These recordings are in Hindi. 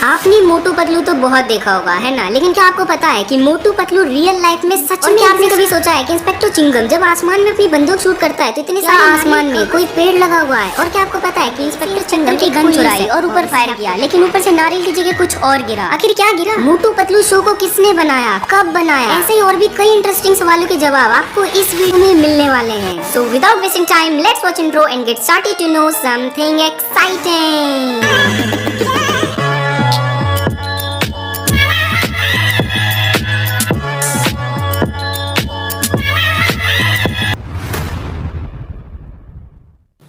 आपने मोटू पतलू तो बहुत देखा होगा है ना, लेकिन क्या आपको पता है कि मोटू पतलू रियल लाइफ में सच में? आपने कभी सोचा है कि इंस्पेक्टर चिंगम जब आसमान में अपनी बंदूक शूट करता है तो इतने सारे आसमान में कोई पेड़ लगा हुआ है? और क्या आपको पता है कि इंस्पेक्टर चिंगम की गन चुराई और ऊपर फायर किया, लेकिन ऊपर से नारियल की जगह कुछ और गिरा? आखिर क्या गिरा? मोटू पतलू शो को किसने बनाया, कब बनाया? ऐसे ही और भी कई इंटरेस्टिंग सवालों के जवाब आपको इस वीडियो में मिलने वाले हैं। So without wasting time let's watch intro and get started to know something exciting.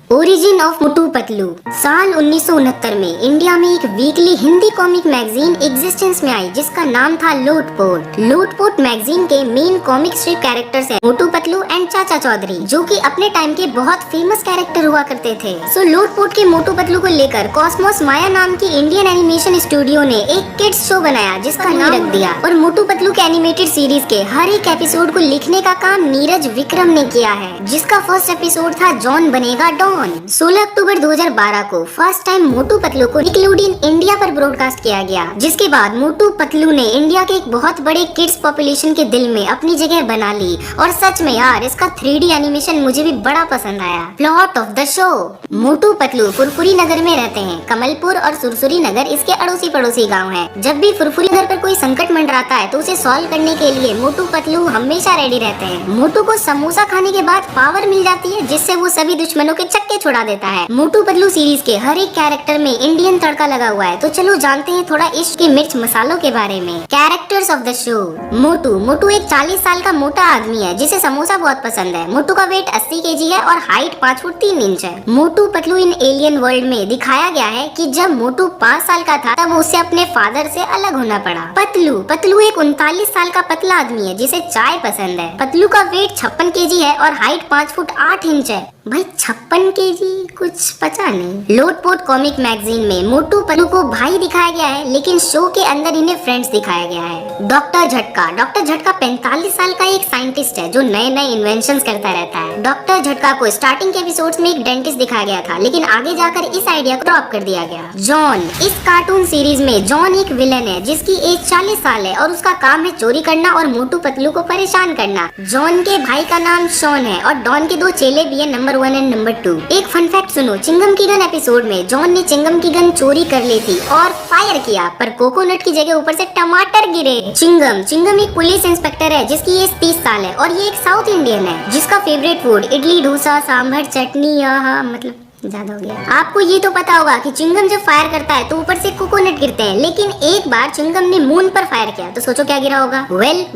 Origin of Motu Patlu. साल 1969 में इंडिया में एक weekly Hindi comic magazine existence में आई जिसका नाम था लोटपोट। लोटपोट मैगजीन के मेन कॉमिक स्ट्रिप कैरेक्टर्स हैं मोटू पतलू एंड चाचा चौधरी, जो कि अपने टाइम के बहुत फेमस कैरेक्टर हुआ करते थे। सो लोटपोट के मोटू पतलू को लेकर कॉस्मोस माया नाम की इंडियन एनिमेशन स्टूडियो ने एक किड्स शो बनाया जिसका नाम रख दिया। और मोटू पतलू के एनिमेटेड सीरीज के हर एक एपिसोड को लिखने का काम नीरज विक्रम ने किया है, जिसका फर्स्ट एपिसोड था जॉन बनेगा डॉन। 16 अक्टूबर 2012 को फर्स्ट टाइम मोटू पतलू को निकलोडियन इंडिया पर ब्रॉडकास्ट किया गया, जिसके बाद मोटू पतलू ने इंडिया के एक बहुत बड़े किड्स पॉपुलेशन के दिल में अपनी जगह बना ली। और सच में यार इसका 3D एनिमेशन मुझे भी बड़ा पसंद आया। Plot of the show. Motu Patlu Furfuri Nagar में रहते हैं। कमलपुर और सुरसुरी नगर इसके अड़ोसी पड़ोसी गाँव है। जब भी फुरफुरी नगर पर कोई संकट मंडराता है तो उसे सॉल्व करने के लिए मोटू पतलू हमेशा रेडी रहते हैं। मोटू को समोसा खाने के बाद पावर मिल जाती है जिससे वो सभी दुश्मनों के चक्के छुड़ा देता है। मोटू पतलू सीरीज के हर एक कैरेक्टर में इंडियन तड़का लगा हुआ है। तो चलो जानते हैं थोड़ा इश्क के मिर्च मसालों के बारे में। Characters of the show. Motu एक 40 साल का मोटा आदमी है जिसे समोसा बहुत पसंद है। मोटू का वेट 80 kg है और हाइट 5 फुट 3 इंच है। मोटू पतलू इन एलियन वर्ल्ड में दिखाया गया है कि जब मोटू 5 साल का था तब उसे अपने फादर से अलग होना पड़ा। पतलू एक 39 साल का पतला आदमी है जिसे चाय पसंद है। पतलू का वेट 56 kg है और हाइट 5 फुट 8 इंच है। भाई 56 kg कुछ पता नहीं। लोटपोट कॉमिक मैगजीन में मोटू पतलू को भाई दिखाया गया है, लेकिन शो के अंदर इन्हें फ्रेंड्स दिखाया गया है। डॉक्टर झटका 45 साल का एक साइंटिस्ट है जो नए नए इन्वेंशंस करता रहता है। डॉक्टर झटका को स्टार्टिंग के एपिसोड्स में एक डेंटिस्ट दिखाया गया था, लेकिन आगे जाकर इस आइडिया को ड्रॉप कर दिया गया। जॉन। इस कार्टून सीरीज में जॉन एक विलन है जिसकी एज 40 साल है और उसका काम है चोरी करना और मोटू पतलू को परेशान करना। जॉन के भाई का नाम शॉन है और डॉन के 2 चेले भी है, नंबर 1 एंड नंबर 2। एक फन फैक्ट सुनो, चिंगम की गन एपिसोड में जॉन ने चिंगम की गन चोरी कर ली थी और फायर किया, पर कोकोनट की जगह ऊपर से टमाटर गिरे। चिंगम एक पुलिस इंस्पेक्टर है जिसकी एज 30 साल है और ये एक साउथ इंडियन है जिसका फेवरेट फूड इडली डोसा सांभर चटनी मतलब ज्यादा हो गया। आपको ये तो पता होगा कि चिंगम जब फायर करता है तो ऊपर से कोकोनट गिरते हैं, लेकिन एक बार चिंगम ने मून पर फायर किया तो सोचो क्या गिरा होगा?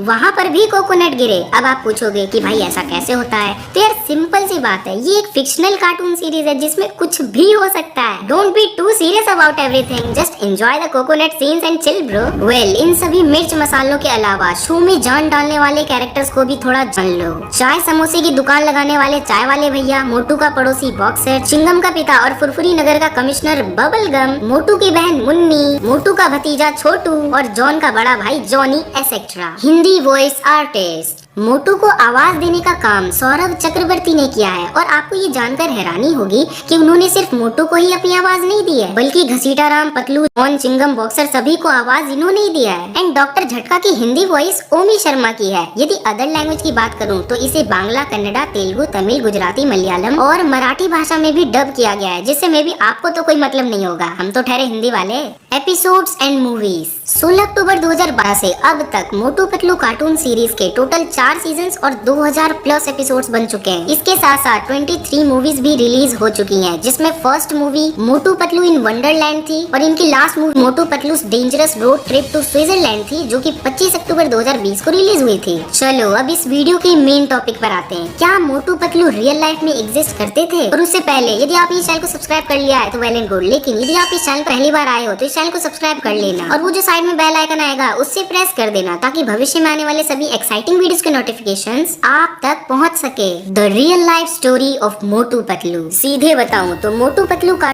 वहाँ पर भी कोकोनट गिरे। अब आप पूछोगे कि भाई ऐसा कैसे होता है? तो यार सिंपल सी बात है, ये एक फिक्शनल कार्टून सीरीज है जिसमें कुछ भी हो सकता है। Don't be too serious about everything, just enjoy the coconut scenes and chill bro. इन सभी मिर्च मसालों के अलावा शो में जान डालने वाले कैरेक्टर्स को भी थोड़ा जान लो। चाय समोसे की दुकान लगाने वाले चाय वाले भैया, मोटू का पड़ोसी बॉक्सर, चिंगम का पिता और फुरफुरी नगर का कमिश्नर बबल गम, मोटू की बहन मुन्नी, मोटू का भतीजा छोटू और जॉन का बड़ा भाई Johnny et cetera. Hindi voice artist. Motu को आवाज देने का काम सौरभ चक्रवर्ती ने किया है और आपको ये जानकर हैरानी होगी कि उन्होंने सिर्फ मोटू को ही अपनी आवाज नहीं दी है, बल्कि घसीटा राम, पतलू, जॉन, चिंगम, बॉक्सर सभी को आवाज इन्होंने ही दिया है। एंड डॉक्टर झटका की हिंदी वॉइस ओमी शर्मा की है। यदि अदर लैंग्वेज की बात करूँ तो इसे बांग्ला, कन्नड़ा, तेलुगु, तमिल, गुजराती, मलयालम और मराठी भाषा में भी डब किया गया है, जिससे मे भी आपको तो कोई मतलब नहीं होगा, हम तो ठहरे हिंदी वाले। Episodes and movies. 16 अक्टूबर 2012 से अब तक मोटू पतलू कार्टून सीरीज के टोटल 4 सीजन्स और 2000 प्लस एपिसोड्स बन चुके हैं। इसके साथ साथ 23 मूवीज भी रिलीज हो चुकी हैं, जिसमें first movie Motu Patlu in Wonderland थी और इनकी last movie Motu Patlu dangerous road trip to Switzerland थी, जो कि 25 अक्टूबर 2020 को रिलीज हुई थी। चलो अब इस वीडियो के मेन टॉपिक पर आते हैं। क्या मोटू पतलू रियल लाइफ में एग्जिस्ट करते थे? और उससे पहले यदि आप इस चैनल को सब्सक्राइब कर लिया है तो वेल एंड गुड, लेकिन यदि आप इस चैनल पर पहली बार आए हो तो इस चैनल को सब्सक्राइब कर लेना और वो जो साइड में बेल आइकन आएगा उससे प्रेस कर देना, ताकि भविष्य में आने वाले सभी एक्साइटिंग वीडियोस के नोटिफिकेशंस आप तक पहुंच सके। The real life story of Motu Patlu. सीधे बताऊं तो मोटू पतलू का